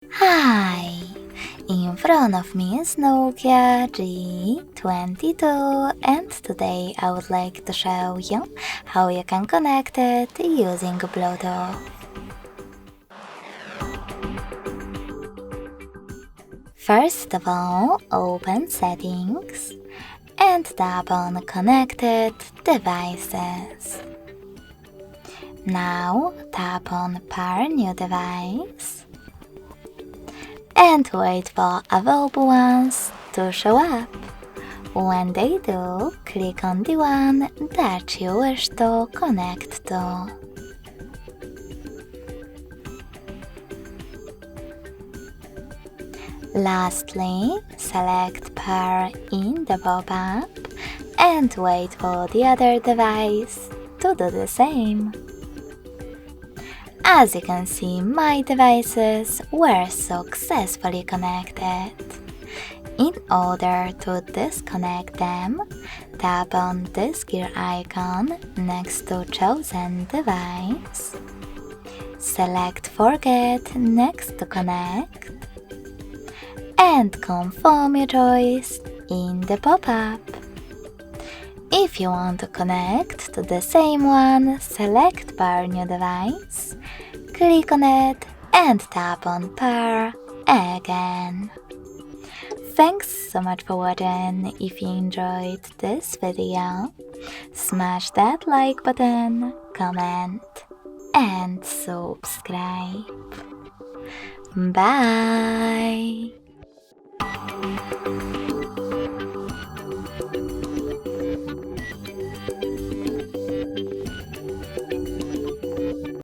Hi! In front of me is NOKIA G22 and today I would like to show you how you can connect it using Bluetooth. First of all, open Settings and tap on Connected Devices. Now tap on Pair New Device and wait for available ones to show up. When they do, click on the one that you wish to connect to. Lastly, select Pair in the pop-up and wait for the other device to do the same. As you can see, my devices were successfully connected. In order to disconnect them, tap on this gear icon next to chosen device. Select Forget next to Connect and confirm your choice in the pop-up. If you want to connect to the same one, select Pair New Device, click on it and tap on Pair again. Thanks so much for watching. If you enjoyed this video, smash that like button, comment and subscribe. Bye!